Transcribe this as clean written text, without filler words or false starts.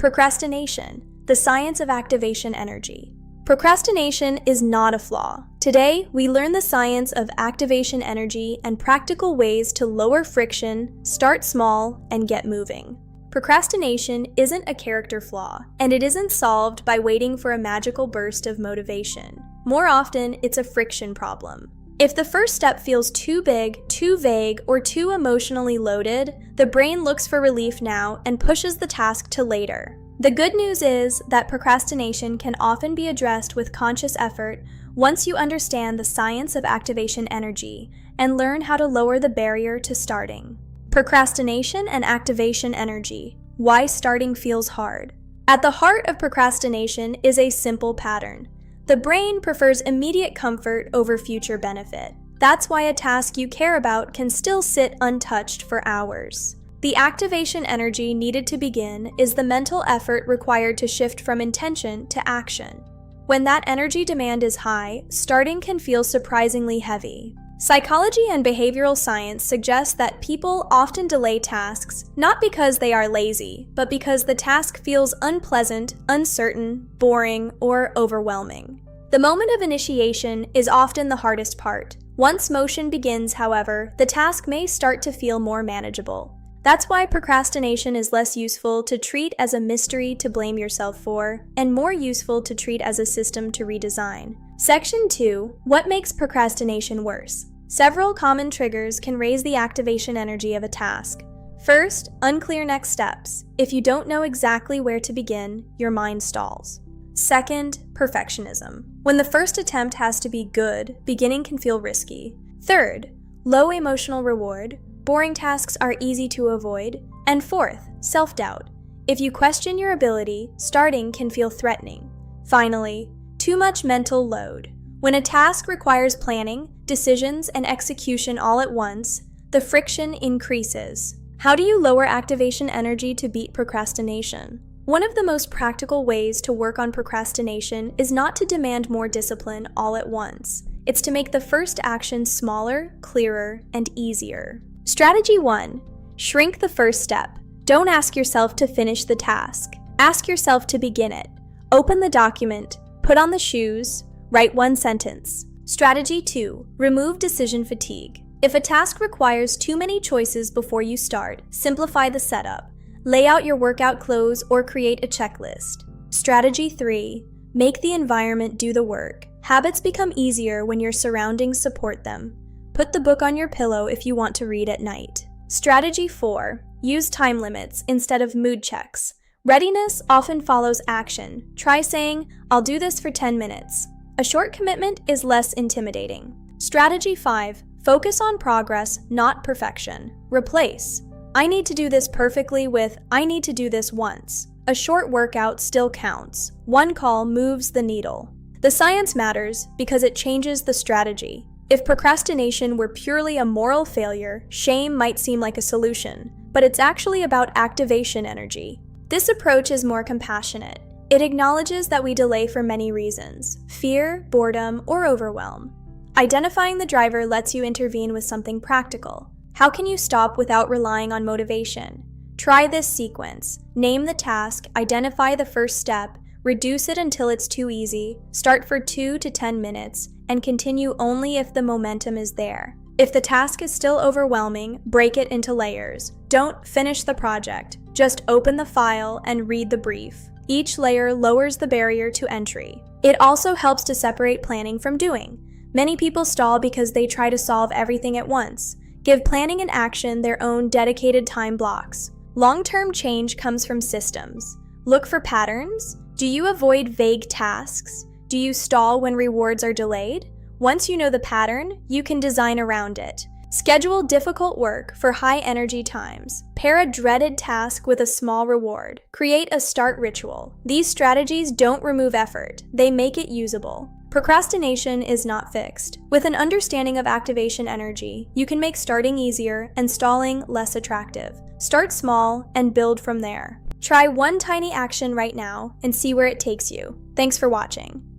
Procrastination, the science of activation energy. Procrastination is not a flaw. Today, we learn the science of activation energy and practical ways to lower friction, start small, and get moving. Procrastination isn't a character flaw, and it isn't solved by waiting for a magical burst of motivation. More often, it's a friction problem. If the first step feels too big, too vague, or too emotionally loaded, the brain looks for relief now and pushes the task to later. The good news is that procrastination can often be addressed with conscious effort once you understand the science of activation energy and learn how to lower the barrier to starting. Procrastination and activation energy. Why starting feels hard. At the heart of procrastination is a simple pattern. The brain prefers immediate comfort over future benefit. That's why a task you care about can still sit untouched for hours. The activation energy needed to begin is the mental effort required to shift from intention to action. When that energy demand is high, starting can feel surprisingly heavy. Psychology and behavioral science suggest that people often delay tasks not because they are lazy, but because the task feels unpleasant, uncertain, boring, or overwhelming. The moment of initiation is often the hardest part. Once motion begins, however, the task may start to feel more manageable. That's why procrastination is less useful to treat as a mystery to blame yourself for, and more useful to treat as a system to redesign. Section 2. What makes procrastination worse? Several common triggers can raise the activation energy of a task. First, unclear next steps. If you don't know exactly where to begin, your mind stalls. Second, perfectionism. When the first attempt has to be good, beginning can feel risky. Third, low emotional reward. Boring tasks are easy to avoid. And fourth, self-doubt. If you question your ability, starting can feel threatening. Finally, too much mental load. When a task requires planning, decisions, and execution all at once, the friction increases. How do you lower activation energy to beat procrastination? One of the most practical ways to work on procrastination is not to demand more discipline all at once. It's to make the first action smaller, clearer, and easier. Strategy 1. Shrink the first step. Don't ask yourself to finish the task. Ask yourself to begin it. Open the document, put on the shoes, write one sentence. Strategy 2. Remove decision fatigue. If a task requires too many choices before you start, simplify the setup. Lay out your workout clothes or create a checklist. Strategy 3. Make the environment do the work. Habits become easier when your surroundings support them. Put the book on your pillow if you want to read at night. Strategy 4. Use time limits instead of mood checks. Readiness often follows action. Try saying, "I'll do this for 10 minutes." A short commitment is less intimidating. Strategy 5. Focus on progress, not perfection. Replace, "I need to do this perfectly" with, "I need to do this once." A short workout still counts. One call moves the needle. The science matters because it changes the strategy. If procrastination were purely a moral failure, shame might seem like a solution, but it's actually about activation energy. This approach is more compassionate. It acknowledges that we delay for many reasons: fear, boredom, or overwhelm. Identifying the driver lets you intervene with something practical. How can you stop without relying on motivation? Try this sequence. Name the task, identify the first step, reduce it until it's too easy, start for 2 to 10 minutes, and continue only if the momentum is there. If the task is still overwhelming, break it into layers. Don't finish the project. Just open the file and read the brief. Each layer lowers the barrier to entry. It also helps to separate planning from doing. Many people stall because they try to solve everything at once. Give planning and action their own dedicated time blocks. Long-term change comes from systems. Look for patterns. Do you avoid vague tasks? Do you stall when rewards are delayed? Once you know the pattern, you can design around it. Schedule difficult work for high-energy times. Pair a dreaded task with a small reward. Create a start ritual. These strategies don't remove effort. They make it usable. Procrastination is not fixed. With an understanding of activation energy, you can make starting easier and stalling less attractive. Start small and build from there. Try one tiny action right now and see where it takes you. Thanks for watching.